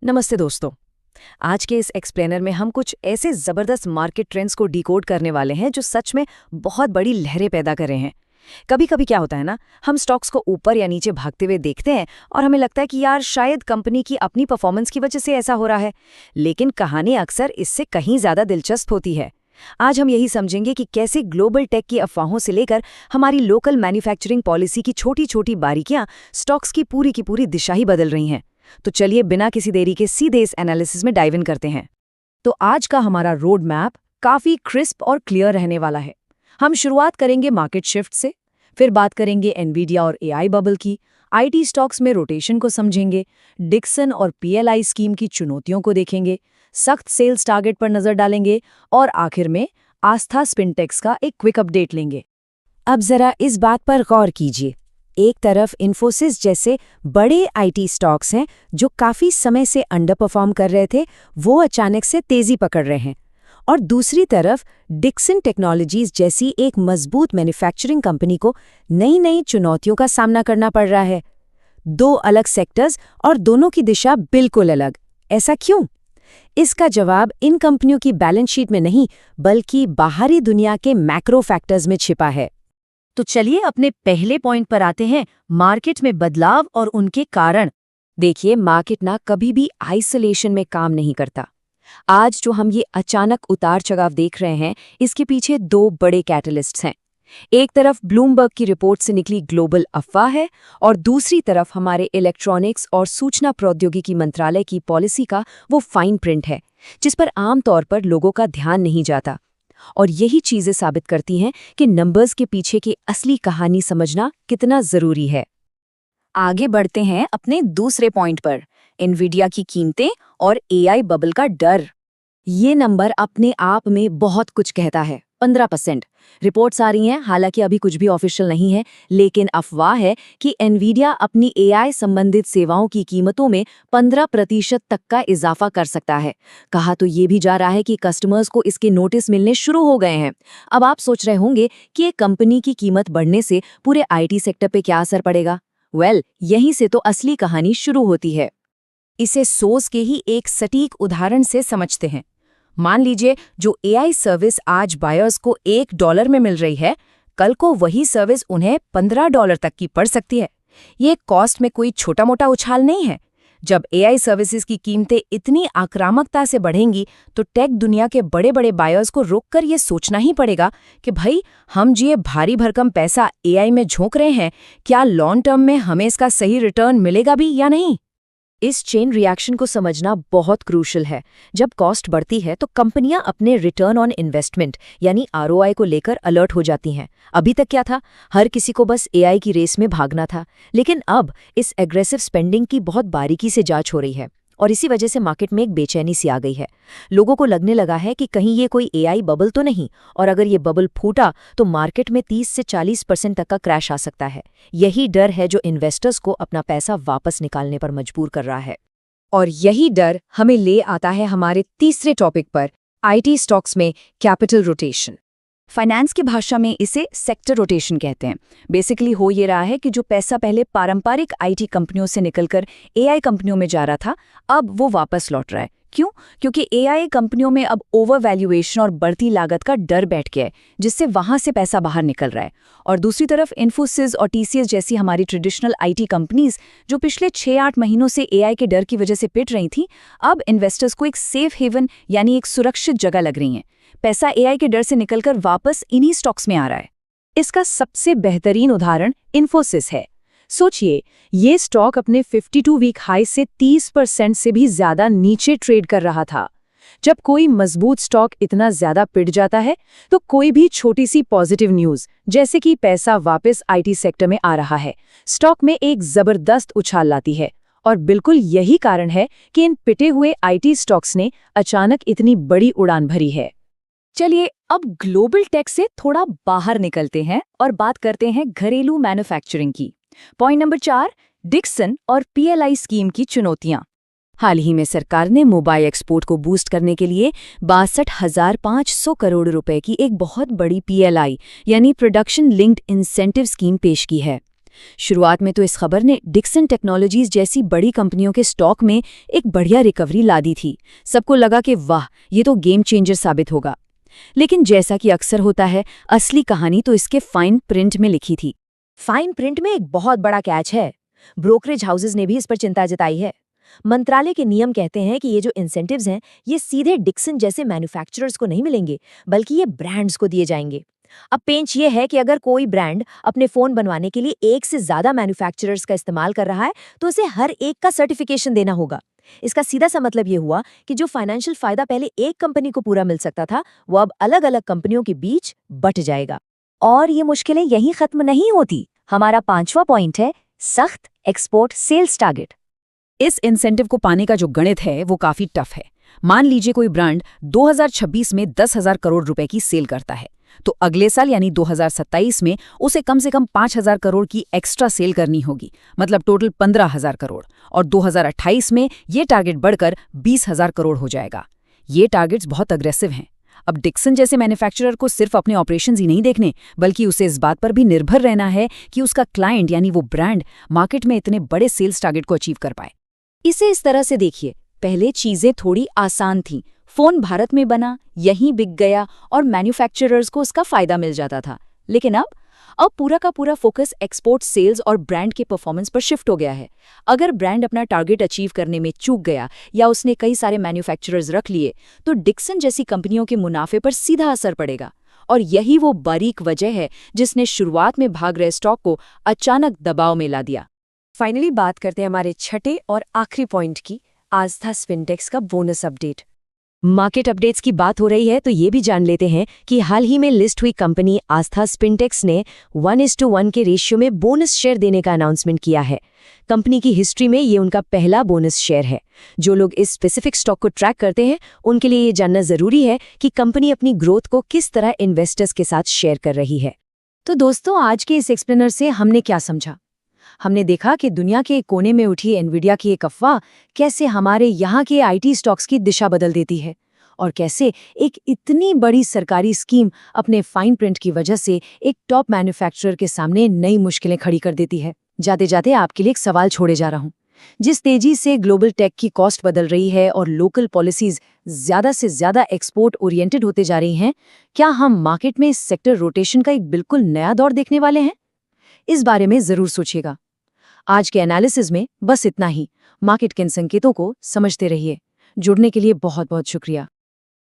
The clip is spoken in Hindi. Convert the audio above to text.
नमस्ते दोस्तों। आज के इस एक्सप्लेनर में हम कुछ ऐसे जबरदस्त मार्केट ट्रेंड्स को डिकोड करने वाले हैं जो सच में बहुत बड़ी लहरें पैदा कर रहे हैं। कभी कभी क्या होता है ना, हम स्टॉक्स को ऊपर या नीचे भागते हुए देखते हैं और हमें लगता है कि यार शायद कंपनी की अपनी परफॉर्मेंस की वजह से ऐसा हो रहा है, लेकिन कहानी अक्सर इससे कहीं ज्यादा दिलचस्प होती है। आज हम यही समझेंगे कि कैसे ग्लोबल टेक की अफवाहों से लेकर हमारी लोकल मैन्युफैक्चरिंग पॉलिसी की छोटी छोटी बारीकियां स्टॉक्स की पूरी दिशा ही बदल रही हैं। तो चलिए बिना किसी देरी के सीधे इस एनालिसिस में डाइव इन करते हैं। तो आज का हमारा रोड मैप काफी क्रिस्प और क्लियर रहने वाला है। हम शुरुआत करेंगे मार्केट शिफ्ट से, फिर बात करेंगे एनवीडिया और एआई बबल की, आईटी स्टॉक्स में रोटेशन को समझेंगे, डिक्सन और पीएलआई स्कीम की चुनौतियों को देखेंगे, सख्त सेल्स टारगेट पर नजर डालेंगे और आखिर में आस्था स्पिनटेक्स का एक क्विक अपडेट लेंगे। अब जरा इस बात पर गौर कीजिए। एक तरफ इन्फोसिस जैसे बड़े आईटी स्टॉक्स हैं जो काफी समय से अंडर परफॉर्म कर रहे थे, वो अचानक से तेजी पकड़ रहे हैं, और दूसरी तरफ डिक्सन टेक्नोलॉजीज जैसी एक मजबूत मैन्युफैक्चरिंग कंपनी को नई नई चुनौतियों का सामना करना पड़ रहा है। दो अलग सेक्टर्स और दोनों की दिशा बिल्कुल अलग। ऐसा क्यों? इसका जवाब इन कंपनियों की बैलेंस शीट में नहीं, बल्कि बाहरी दुनिया के मैक्रो फैक्टर्स में छिपा है। तो चलिए अपने पहले पॉइंट पर आते हैं, मार्केट में बदलाव और उनके कारण। देखिए, मार्केट ना कभी भी आइसोलेशन में काम नहीं करता। आज जो हम ये अचानक उतार चढ़ाव देख रहे हैं, इसके पीछे दो बड़े कैटलिस्ट्स हैं। एक तरफ ब्लूमबर्ग की रिपोर्ट से निकली ग्लोबल अफवाह है, और दूसरी तरफ हमारे इलेक्ट्रॉनिक्स और सूचना प्रौद्योगिकी मंत्रालय की पॉलिसी का वो फाइन प्रिंट है, जिस पर आमतौर पर लोगों का ध्यान नहीं जाता। और यही चीजें साबित करती हैं कि नंबर्स के पीछे की असली कहानी समझना कितना जरूरी है। आगे बढ़ते हैं अपने दूसरे पॉइंट पर, एनवीडिया की कीमतें और एआई बबल का डर। ये नंबर अपने आप में बहुत कुछ कहता है। 15% रिपोर्ट्स आ रही हैं, हालांकि अभी कुछ भी ऑफिशियल नहीं है, लेकिन अफवाह है कि एनवीडिया अपनी एआई संबंधित सेवाओं की कीमतों में 15% तक का इजाफा कर सकता है। कहा तो ये भी जा रहा है कि कस्टमर्स को इसके नोटिस मिलने शुरू हो गए हैं। अब आप सोच रहे होंगे कि एक कंपनी की कीमत बढ़ने से पूरे आईटी सेक्टर पे क्या असर पड़ेगा। यहीं से तो असली कहानी शुरू होती है। इसे सोच के ही एक सटीक उदाहरण से समझते हैं। मान लीजिए, जो एआई सर्विस आज बायर्स को $1 में मिल रही है, कल को वही सर्विस उन्हें $15 तक की पड़ सकती है। ये कॉस्ट में कोई छोटा मोटा उछाल नहीं है। जब एआई सर्विसेज की कीमतें इतनी आक्रामकता से बढ़ेंगी, तो टेक दुनिया के बड़े बड़े बायर्स को रोककर ये सोचना ही पड़ेगा कि भाई, हम ये भारी भरकम पैसा एआई में झोंक रहे हैं, क्या लॉन्ग टर्म में हमें इसका सही रिटर्न मिलेगा भी या नहीं। इस चेन रिएक्शन को समझना बहुत क्रूशल है। जब कॉस्ट बढ़ती है तो कंपनियां अपने रिटर्न ऑन इन्वेस्टमेंट यानी आरओआई को लेकर अलर्ट हो जाती हैं। अभी तक क्या था, हर किसी को बस एआई की रेस में भागना था, लेकिन अब इस एग्रेसिव स्पेंडिंग की बहुत बारीकी से जांच हो रही है, और इसी वजह से मार्केट में एक बेचैनी सी आ गई है। लोगों को लगने लगा है कि कहीं ये कोई एआई बबल तो नहीं, और अगर ये बबल फूटा तो मार्केट में 30 से 40% तक का क्रैश आ सकता है। यही डर है जो इन्वेस्टर्स को अपना पैसा वापस निकालने पर मजबूर कर रहा है। और यही डर हमें ले आता है हमारे तीसरे टॉपिक पर, आईटी स्टॉक्स में कैपिटल रोटेशन। फाइनेंस की भाषा में इसे सेक्टर रोटेशन कहते हैं। बेसिकली हो ये रहा है कि जो पैसा पहले पारंपरिक आईटी कंपनियों से निकलकर एआई कंपनियों में जा रहा था, अब वो वापस लौट रहा है। क्यों? क्योंकि एआई कंपनियों में अब ओवर वैल्यूएशन और बढ़ती लागत का डर बैठ गया है, जिससे वहां से पैसा बाहर निकल रहा है। और दूसरी तरफ इन्फोसिस और टीसीएस जैसी हमारी ट्रेडिशनल आईटी कंपनीज, जो पिछले 6-8 महीनों से एआई के डर की वजह से पिट रही थी, अब इन्वेस्टर्स को एक सेफ हेवन यानी एक सुरक्षित जगह लग रही हैं। पैसा एआई के डर से निकलकर वापस इन्हीं स्टॉक्स में आ रहा है। इसका सबसे बेहतरीन उदाहरण इन्फोसिस है। सोचिए, ये स्टॉक अपने 52 वीक हाई से 30% से भी ज्यादा नीचे ट्रेड कर रहा था। जब कोई मजबूत स्टॉक इतना ज्यादा पिट जाता है, तो कोई भी छोटी सी पॉजिटिव न्यूज, जैसे कि पैसा वापस आईटी सेक्टर में आ रहा है, स्टॉक में एक जबरदस्त उछाल लाती है। और बिल्कुल यही कारण है कि इन पिटे हुए आईटी स्टॉक्स ने अचानक इतनी बड़ी उड़ान भरी है। चलिए अब ग्लोबल टेक से थोड़ा बाहर निकलते हैं और बात करते हैं घरेलू मैन्युफैक्चरिंग की। पॉइंट नंबर 4, डिक्सन और पीएलआई स्कीम की चुनौतियां। हाल ही में सरकार ने मोबाइल एक्सपोर्ट को बूस्ट करने के लिए 62,500 करोड़ रुपए की एक बहुत बड़ी पीएलआई यानी प्रोडक्शन लिंक्ड इंसेंटिव स्कीम पेश की है। शुरुआत में तो इस खबर ने डिक्सन टेक्नोलॉजीज जैसी बड़ी कंपनियों के स्टॉक में एक बढ़िया रिकवरी ला दी थी। सबको लगा कि वाह, ये तो गेम चेंजर साबित होगा। लेकिन जैसा कि अक्सर होता है, असली कहानी तो इसके फाइन प्रिंट में लिखी थी। फाइन प्रिंट में एक बहुत बड़ा कैच है। ब्रोकरेज हाउसेज ने भी इस पर चिंता जताई है। मंत्रालय के नियम कहते हैं कि ये जो इंसेंटिव्स हैं, ये सीधे डिक्सन जैसे मैन्युफैक्चरर्स को नहीं मिलेंगे, बल्कि ये ब्रांड्स को दिए जाएंगे। अब पेंच ये है कि अगर कोई ब्रांड अपने फोन बनवाने के लिए एक से ज्यादा मैन्युफैक्चरर्स का इस्तेमाल कर रहा है, तो उसे हर एक का सर्टिफिकेशन देना होगा। इसका सीधा सा मतलब ये हुआ कि जो फाइनेंशियल फायदा पहले एक कंपनी को पूरा मिल सकता था, वो अब अलग अलग कंपनियों के बीच बंट जाएगा। और ये मुश्किलें यहीं खत्म नहीं होती। हमारा 5वां पॉइंट है सख्त एक्सपोर्ट सेल्स टारगेट। इस इंसेंटिव को पाने का जो गणित है वो काफी टफ है। मान लीजिए कोई ब्रांड 2026 में 10,000 करोड़ रुपए की सेल करता है, तो अगले साल यानी 2027 में उसे कम से कम 5,000 करोड़ की एक्स्ट्रा सेल करनी होगी, मतलब टोटल 15,000 करोड़। और 2028 में ये टारगेट बढ़कर 20,000 करोड़ हो जाएगा। ये टारगेट्स बहुत अग्रेसिव हैं। अब डिक्सन जैसे मैन्युफैक्चरर को सिर्फ अपने ऑपरेशंस ही नहीं देखने, बल्कि उसे इस बात पर भी निर्भर रहना है कि उसका क्लाइंट यानी वो ब्रांड मार्केट में इतने बड़े सेल्स टारगेट को अचीव कर पाए। इसे इस तरह से देखिए, पहले चीजें थोड़ी आसान थीं। फोन भारत में बना, यहीं बिक गया और मैन्युफैक्चरर्स को उसका फायदा मिल जाता था। लेकिन अब पूरा का पूरा फोकस एक्सपोर्ट सेल्स और ब्रांड के परफॉर्मेंस पर शिफ्ट हो गया है। अगर ब्रांड अपना टारगेट अचीव करने में चूक गया या उसने कई सारे मैन्युफैक्चरर्स रख लिए, तो डिक्सन जैसी कंपनियों के मुनाफे पर सीधा असर पड़ेगा। और यही वो बारीक वजह है जिसने शुरुआत में भाग रहे स्टॉक को अचानक दबाव में ला दिया। फाइनली बात करते हैं हमारे छठे और आखिरी पॉइंट की, आस्था स्पिनटेक्स का बोनस अपडेट। मार्केट अपडेट्स की बात हो रही है तो ये भी जान लेते हैं कि हाल ही में लिस्ट हुई कंपनी आस्था स्पिनटेक्स ने 1:1 के रेशियो में बोनस शेयर देने का अनाउंसमेंट किया है। कंपनी की हिस्ट्री में ये उनका पहला बोनस शेयर है। जो लोग इस स्पेसिफिक स्टॉक को ट्रैक करते हैं, उनके लिए ये जानना जरूरी है कि कंपनी अपनी ग्रोथ को किस तरह इन्वेस्टर्स के साथ शेयर कर रही है। तो दोस्तों, आज के इस एक्सप्लेनर से हमने क्या समझा? हमने देखा कि दुनिया के एक कोने में उठी एनवीडिया की एक अफवाह कैसे हमारे यहाँ के आईटी स्टॉक्स की दिशा बदल देती है, और कैसे एक इतनी बड़ी सरकारी स्कीम अपने फाइन प्रिंट की वजह से एक टॉप मैन्युफैक्चरर के सामने नई मुश्किलें खड़ी कर देती है। जाते जाते आपके लिए एक सवाल छोड़े जा रहा हूँ। जिस तेजी से ग्लोबल टेक की कॉस्ट बदल रही है और लोकल पॉलिसीज ज्यादा से ज्यादा एक्सपोर्ट ओरिएंटेड होते जा रही हैं, क्या हम मार्केट में इस सेक्टर रोटेशन का एक बिल्कुल नया दौर देखने वाले हैं? इस बारे में जरूर सोचिएगा। आज के एनालिसिस में बस इतना ही। मार्केट के इन संकेतों को समझते रहिए। जुड़ने के लिए बहुत बहुत शुक्रिया।